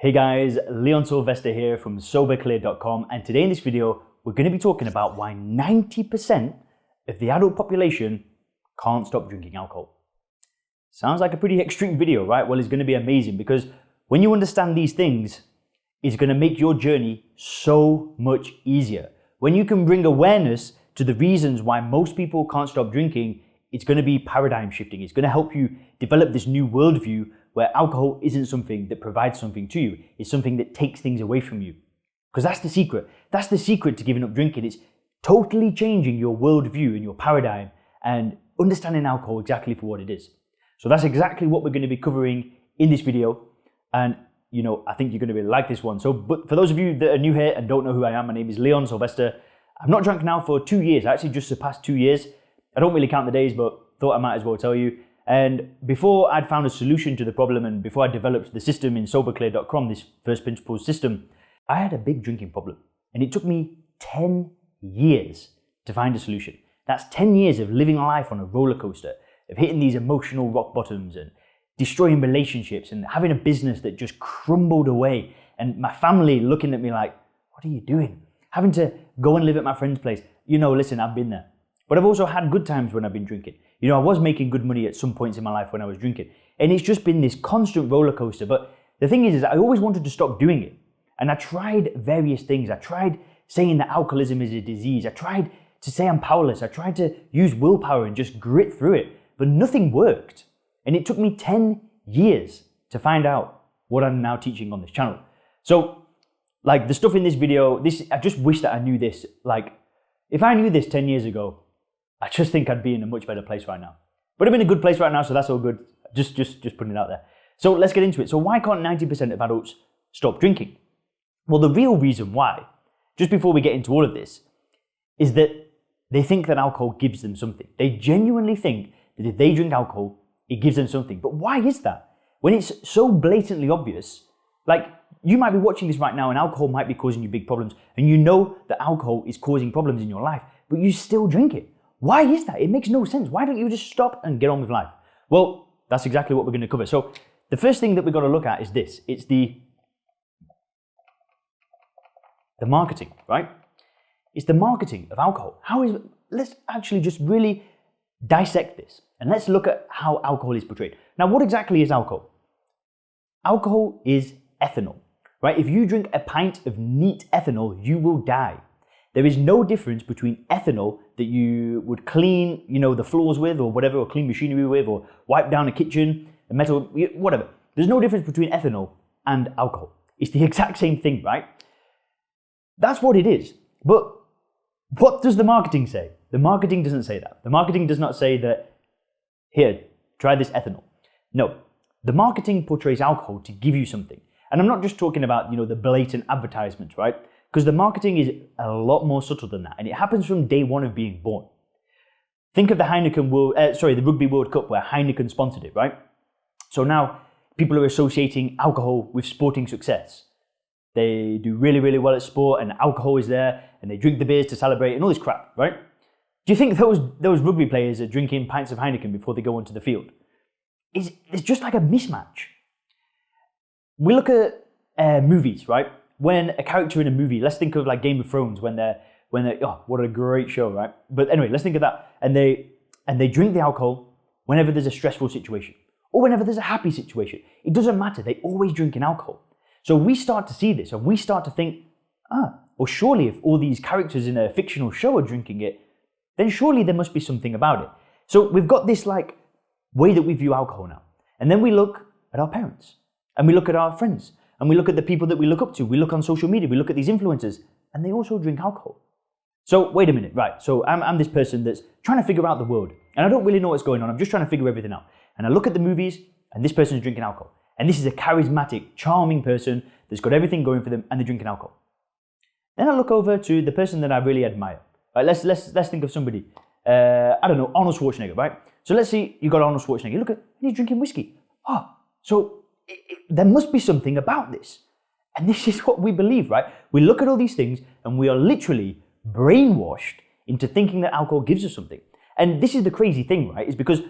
Hey guys, Leon Sylvester here from SoberClear.com, and today in this video we're going to be talking about why 90% of the adult population can't stop drinking alcohol. Sounds like a pretty extreme video, right? Well, it's going to be amazing because when you understand these things, it's going to make your journey so much easier. When you can bring awareness to the reasons why most people can't stop drinking, it's going to be paradigm shifting. It's going to help you develop this new worldview where alcohol isn't something that provides something to you. It's something that takes things away from you. Because that's the secret. That's the secret to giving up drinking. It's totally changing your worldview and your paradigm and understanding alcohol exactly for what it is. So that's exactly what we're going to be covering in this video. And I think you're going to really like this one. But for those of you that are new here and don't know who I am, my name is Leon Sylvester. I've not drank now for 2 years. I actually just surpassed 2 years. I don't really count the days, but thought I might as well tell you. And before I'd found a solution to the problem and before I developed the system in SoberClear.com, this first principles system, I had a big drinking problem. And it took me 10 years to find a solution. That's 10 years of living life on a roller coaster, of hitting these emotional rock bottoms and destroying relationships and having a business that just crumbled away. And my family looking at me like, what are you doing? Having to go and live at my friend's place. Listen, I've been there. But I've also had good times when I've been drinking. I was making good money at some points in my life when I was drinking. And it's just been this constant roller coaster. But the thing is I always wanted to stop doing it. And I tried various things. I tried saying that alcoholism is a disease. I tried to say I'm powerless. I tried to use willpower and just grit through it. But nothing worked. And it took me 10 years to find out what I'm now teaching on this channel. So, the stuff in this video, I just wish that I knew this. If I knew this 10 years ago, I just think I'd be in a much better place right now. But I'm in a good place right now, so that's all good. Just putting it out there. So let's get into it. So why can't 90% of adults stop drinking? Well, the real reason why, just before we get into all of this, is that they think that alcohol gives them something. They genuinely think that if they drink alcohol, it gives them something. But why is that? When it's so blatantly obvious, you might be watching this right now and alcohol might be causing you big problems, and you know that alcohol is causing problems in your life, but you still drink it. Why is that? It makes no sense. Why don't you just stop and get on with life? Well, that's exactly what we're going to cover. So the first thing that we've got to look at is this. It's the marketing, right? It's the marketing of alcohol. Let's actually just really dissect this and let's look at how alcohol is portrayed. Now, what exactly is alcohol? Alcohol is ethanol, right? If you drink a pint of neat ethanol, you will die. There is no difference between ethanol that you would clean, the floors with or whatever, or clean machinery with, or wipe down a kitchen, a metal, whatever. There's no difference between ethanol and alcohol. It's the exact same thing, right? That's what it is. But what does the marketing say? The marketing doesn't say that. The marketing does not say that, here, try this ethanol. No, the marketing portrays alcohol to give you something. And I'm not just talking about, the blatant advertisements, right? Because the marketing is a lot more subtle than that. And it happens from day one of being born. Think of the the Rugby World Cup where Heineken sponsored it, right? So now people are associating alcohol with sporting success. They do really, really well at sport and alcohol is there and they drink the beers to celebrate and all this crap, right? Do you think those rugby players are drinking pints of Heineken before they go onto the field? It's just like a mismatch. We look at movies, right? When a character in a movie, let's think of Game of Thrones when they're what a great show, right? But anyway, let's think of that. And they drink the alcohol whenever there's a stressful situation or whenever there's a happy situation. It doesn't matter. They always drink an alcohol. So we start to see this and we start to think, well, surely if all these characters in a fictional show are drinking it, then surely there must be something about it. So we've got this way that we view alcohol now. And then we look at our parents and we look at our friends. And we look at the people that we look up to. We look on social media. We look at these influencers. And they also drink alcohol. So wait a minute. Right. So I'm this person that's trying to figure out the world. And I don't really know what's going on. I'm just trying to figure everything out. And I look at the movies. And this person is drinking alcohol. And this is a charismatic, charming person that's got everything going for them. And they're drinking alcohol. Then I look over to the person that I really admire. Right, let's think of somebody. I don't know, Arnold Schwarzenegger, right? So let's see, you got Arnold Schwarzenegger. Look at, he's drinking whiskey. So there must be something about this. And this is what we believe, right? We look at all these things and we are literally brainwashed into thinking that alcohol gives us something. And this is the crazy thing, right? Is because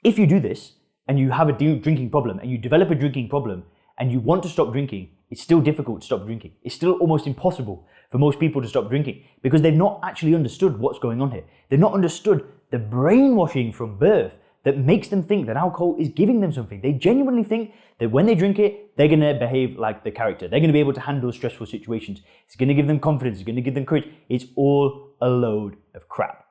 if you do this and you have a drinking problem and you develop a drinking problem and you want to stop drinking, it's still difficult to stop drinking. It's still almost impossible for most people to stop drinking because they've not actually understood what's going on here. They've not understood the brainwashing from birth that makes them think that alcohol is giving them something. They genuinely think that when they drink it, they're going to behave like the character. They're going to be able to handle stressful situations. It's going to give them confidence. It's going to give them courage. It's all a load of crap.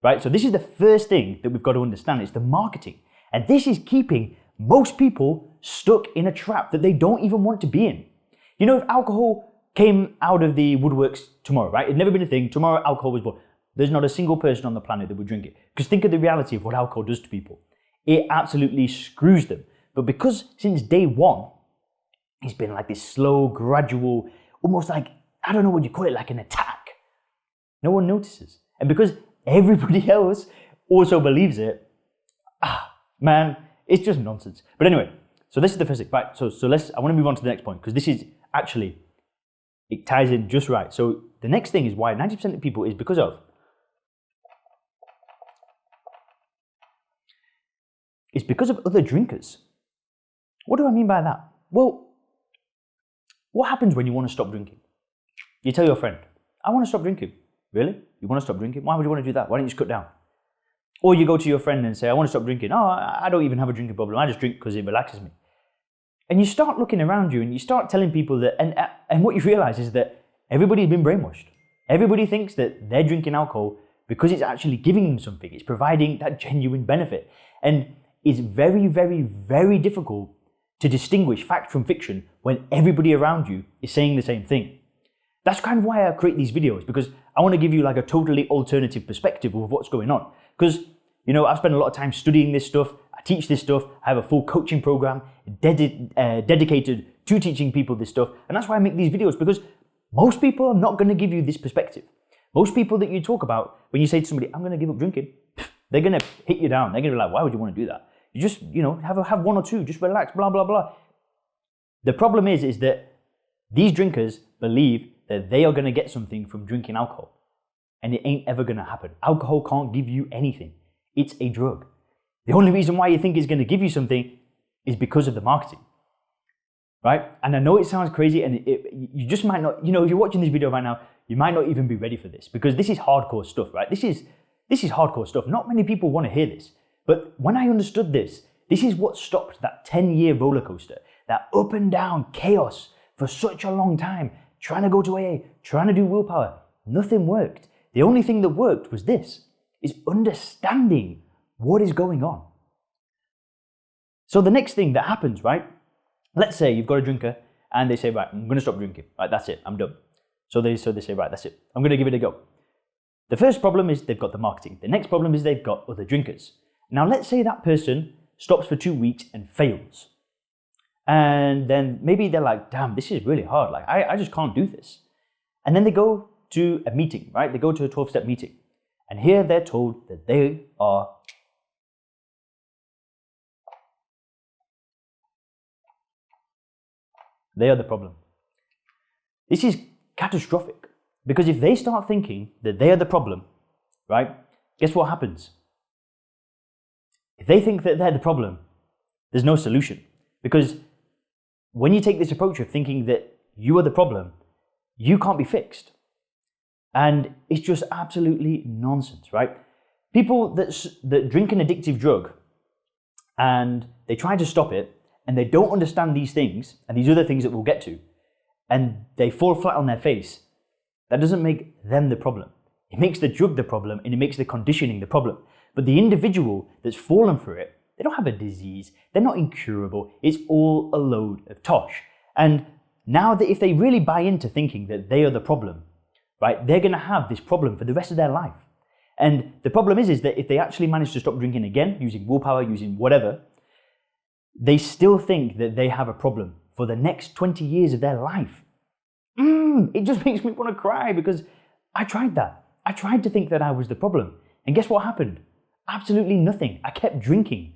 Right? So this is the first thing that we've got to understand. It's the marketing. And this is keeping most people stuck in a trap that they don't even want to be in. You know, if alcohol came out of the woodworks tomorrow, right? It'd never been a thing. Tomorrow, alcohol was born. There's not a single person on the planet that would drink it. Because think of the reality of what alcohol does to people. It absolutely screws them. But because since day one, it's been like this slow, gradual, almost like, I don't know what you call it, like an attack. No one notices. And because everybody else also believes it, man, it's just nonsense. But anyway, so this is the first thing. Right, so I want to move on to the next point because this is actually, it ties in just right. So the next thing is why 90% of people is because of, it's because of other drinkers. What do I mean by that? Well, what happens when you want to stop drinking? You tell your friend, I want to stop drinking. Really? You want to stop drinking? Why would you want to do that? Why don't you just cut down? Or you go to your friend and say, I want to stop drinking. Oh, I don't even have a drinking problem. I just drink because it relaxes me. And you start looking around you and you start telling people that, and what you realize is that everybody's been brainwashed. Everybody thinks that they're drinking alcohol because it's actually giving them something. It's providing that genuine benefit. And it's very, very, very difficult to distinguish fact from fiction when everybody around you is saying the same thing. That's kind of why I create these videos, because I want to give you like a totally alternative perspective of what's going on. Because, you know, I've spent a lot of time studying this stuff. I teach this stuff. I have a full coaching program dedicated to teaching people this stuff. And that's why I make these videos, because most people are not going to give you this perspective. Most people that you talk about, when you say to somebody, I'm going to give up drinking, they're going to hit you down. They're going to be like, why would you want to do that? You just, you know, have one or two, just relax, blah, blah, blah. The problem is that these drinkers believe that they are going to get something from drinking alcohol. And it ain't ever going to happen. Alcohol can't give you anything. It's a drug. The only reason why you think it's going to give you something is because of the marketing. Right? And I know it sounds crazy, and you just might not, you know, if you're watching this video right now, you might not even be ready for this, because this is hardcore stuff, right? This is hardcore stuff. Not many people want to hear this. But when I understood this is what stopped that 10-year roller coaster, that up and down chaos for such a long time, trying to go to AA, trying to do willpower. Nothing worked. The only thing that worked was this, is understanding what is going on. So the next thing that happens, right? Let's say you've got a drinker and they say, right, I'm going to stop drinking. Right, that's it, I'm done. So they say, right, that's it. I'm going to give it a go. The first problem is they've got the marketing. The next problem is they've got other drinkers. Now, let's say that person stops for 2 weeks and fails. And then maybe they're like, damn, this is really hard. Like, I just can't do this. And then they go to a meeting, right? They go to a 12-step meeting. And here they're told that they are the problem. This is catastrophic, because if they start thinking that they are the problem, right? Guess what happens? If they think that they're the problem, there's no solution. Because when you take this approach of thinking that you are the problem, you can't be fixed. And it's just absolutely nonsense, right? People that drink an addictive drug and they try to stop it, and they don't understand these things and these other things that we'll get to, and they fall flat on their face, that doesn't make them the problem. It makes the drug the problem, and it makes the conditioning the problem. But the individual that's fallen for it, they don't have a disease, they're not incurable, it's all a load of tosh. And now that if they really buy into thinking that they are the problem, right, they're going to have this problem for the rest of their life. And the problem is that if they actually manage to stop drinking again, using willpower, using whatever, they still think that they have a problem for the next 20 years of their life. It just makes me want to cry, because I tried that. I tried to think that I was the problem. And guess what happened? Absolutely nothing. I kept drinking.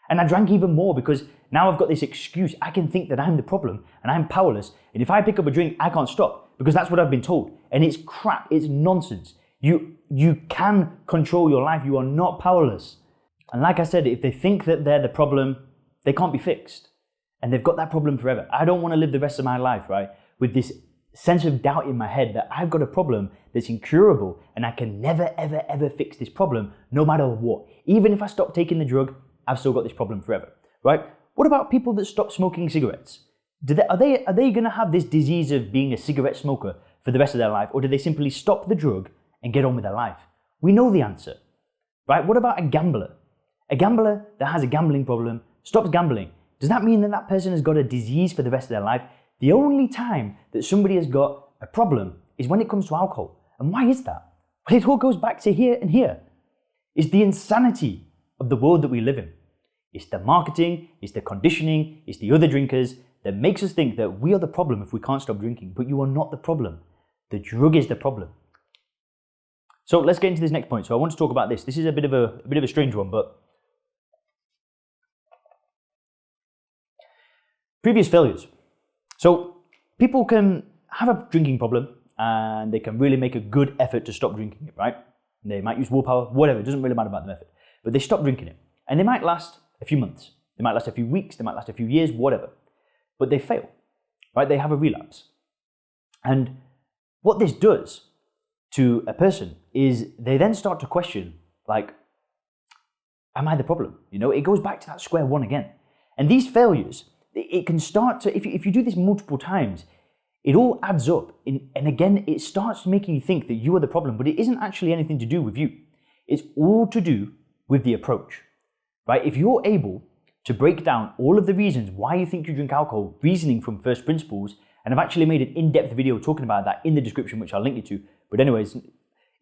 And I drank even more, because now I've got this excuse. I can think that I'm the problem and I'm powerless. And if I pick up a drink, I can't stop, because that's what I've been told. And it's crap. It's nonsense. You can control your life. You are not powerless. And like I said, if they think that they're the problem, they can't be fixed. and they've got that problem forever. I don't want to live the rest of my life, right, with this sense of doubt in my head that I've got a problem that's incurable and I can never, ever, ever fix this problem no matter what. Even if I stop taking the drug, I've still got this problem forever, right? What about people that stop smoking cigarettes? Are they going to have this disease of being a cigarette smoker for the rest of their life, or do they simply stop the drug and get on with their life? We know the answer, right? What about a gambler? A gambler that has a gambling problem stops gambling. Does that mean that that person has got a disease for the rest of their life? The only time that somebody has got a problem is when it comes to alcohol. And why is that? Well, it all goes back to here and here. It's the insanity of the world that we live in. It's the marketing, it's the conditioning, it's the other drinkers that makes us think that we are the problem if we can't stop drinking. But you are not the problem. The drug is the problem. So let's get into this next point. So I want to talk about this. This is a bit of a strange one, but previous failures. So people can have a drinking problem and they can really make a good effort to stop drinking it, right? They might use willpower, whatever, it doesn't really matter about the method. But they stop drinking it. And they might last a few months, they might last a few weeks, they might last a few years, whatever. But they fail, right? They have a relapse. And what this does to a person is they then start to question, like, am I the problem? You know, it goes back to that square one again. And these failures, it can start to, if you do this multiple times, it all adds up. And again, it starts making you think that you are the problem, but it isn't actually anything to do with you. It's all to do with the approach, right? If you're able to break down all of the reasons why you think you drink alcohol, reasoning from first principles, and I've actually made an in-depth video talking about that in the description, which I'll link you to. But anyways,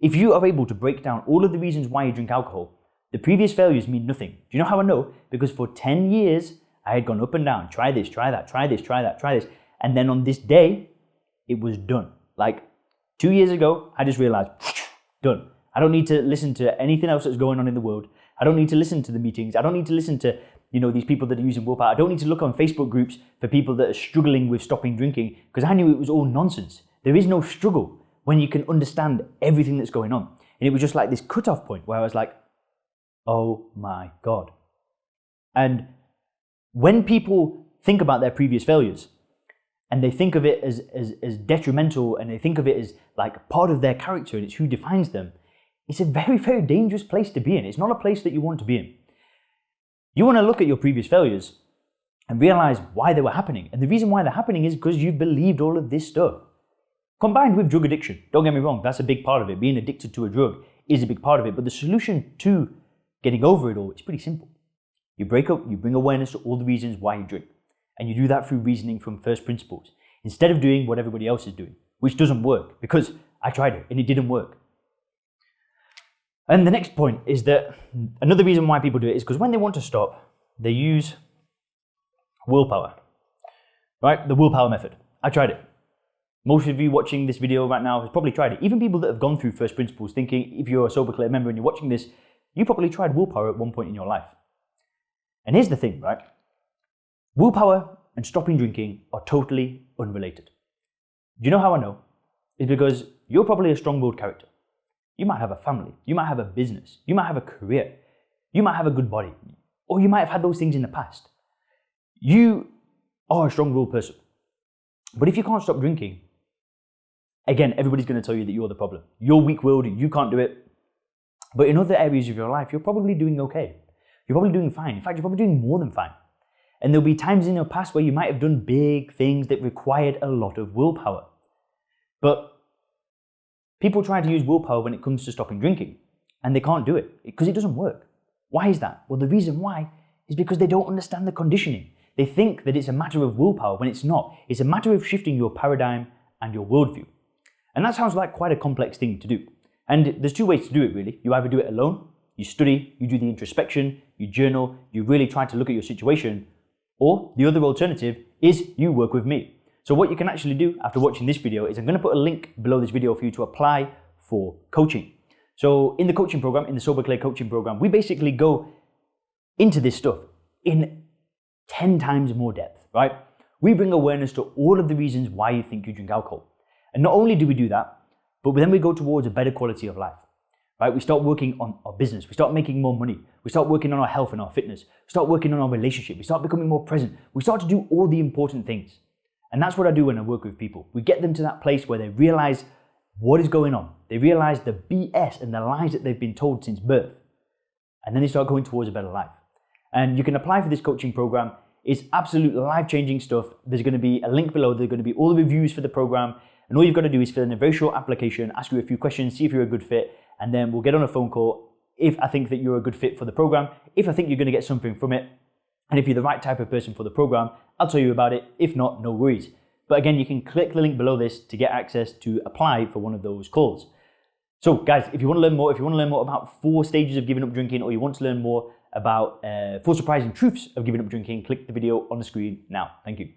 if you are able to break down all of the reasons why you drink alcohol, the previous failures mean nothing. Do you know how I know? Because for 10 years, I had gone up and down, try this, try that, try this, try that, try this. And then on this day, it was done. Like 2 years ago, I just realized, done. I don't need to listen to anything else that's going on in the world. I don't need to listen to the meetings. I don't need to listen to, these people that are using willpower. I don't need to look on Facebook groups for people that are struggling with stopping drinking, because I knew it was all nonsense. There is no struggle when you can understand everything that's going on. And it was just like this cutoff point where I was like, oh my God. And when people think about their previous failures and they think of it as detrimental, and they think of it as like part of their character and it's who defines them, it's a very, very dangerous place to be in. It's not a place that you want to be in. You want to look at your previous failures and realize why they were happening. And the reason why they're happening is because you've believed all of this stuff. Combined with drug addiction. Don't get me wrong, that's a big part of it. Being addicted to a drug is a big part of it. But the solution to getting over it all is pretty simple. You break up, you bring awareness to all the reasons why you drink. And you do that through reasoning from first principles, instead of doing what everybody else is doing, which doesn't work, because I tried it and it didn't work. And the next point is that another reason why people do it is because when they want to stop, they use willpower, right? The willpower method. I tried it. Most of you watching this video right now has probably tried it. Even people that have gone through first principles, thinking if you're a Sober Clear member and you're watching this, you probably tried willpower at one point in your life. And here's the thing, right? Willpower and stopping drinking are totally unrelated. Do you know how I know? It's because you're probably a strong-willed character. You might have a family, you might have a business, you might have a career, you might have a good body, or you might have had those things in the past. You are a strong-willed person. But if you can't stop drinking, again, everybody's going to tell you that you're the problem. You're weak-willed, you can't do it. But in other areas of your life, you're probably doing okay. You're probably doing fine. In fact, you're probably doing more than fine. And there'll be times in your past where you might have done big things that required a lot of willpower. But people try to use willpower when it comes to stopping drinking, and they can't do it because it doesn't work. Why is that? Well, the reason why is because they don't understand the conditioning. They think that it's a matter of willpower when it's not. It's a matter of shifting your paradigm and your worldview. And that sounds like quite a complex thing to do. And there's two ways to do it, really. You either do it alone, you study, you do the introspection, you journal, you really try to look at your situation, or the other alternative is you work with me. So what you can actually do after watching this video is I'm going to put a link below this video for you to apply for coaching. So in the coaching program, in the Sober Clear coaching program, we basically go into this stuff in 10 times more depth, right? We bring awareness to all of the reasons why you think you drink alcohol. And not only do we do that, but then we go towards a better quality of life. right? We start working on our business. We start making more money. We start working on our health and our fitness. We start working on our relationship. We start becoming more present. We start to do all the important things. And that's what I do when I work with people. We get them to that place where they realize what is going on. They realize the BS and the lies that they've been told since birth. And then they start going towards a better life. And you can apply for this coaching program. It's absolute life-changing stuff. There's going to be a link below. There's going to be all the reviews for the program. And all you've got to do is fill in a very short application, ask you a few questions, see if you're a good fit, and then we'll get on a phone call if I think that you're a good fit for the program, if I think you're going to get something from it, and if you're the right type of person for the program, I'll tell you about it. If not, no worries. But again, you can click the link below this to get access to apply for one of those calls. So guys, if you want to learn more, about 4 stages of giving up drinking, or you want to learn more about 4 surprising truths of giving up drinking, click the video on the screen now. Thank you.